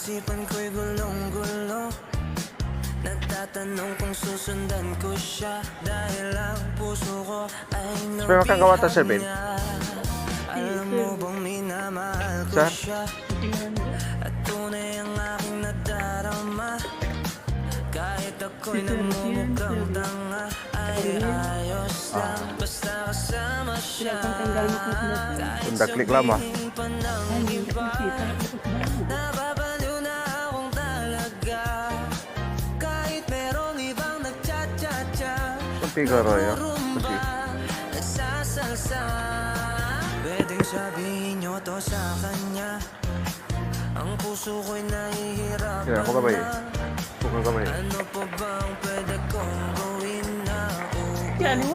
isipan ko'y gulong-gulo. Nagtatanong kung susundan ko siya, dahil ang puso ko ay Pero makagawa ta siya, Ben. alam mo bang minamahal ko Sir? siya, at tunay ang aking nadarama. Kahit ako'y namumukhang tanga, ay ayos lang basta kasama siya. Undaklik lama. Pa ng iba, nababaliw na akong talaga. Kahit merong ibang nagcha-cha-cha, Figaro yun. rumba, nagsasalsa. Pwedeng sabihin nyo to sa kanya, ang puso ko'y nahihirapan Kaya ako kamay. na. Pukul kamay. Ano pa bang pwede kong gawin na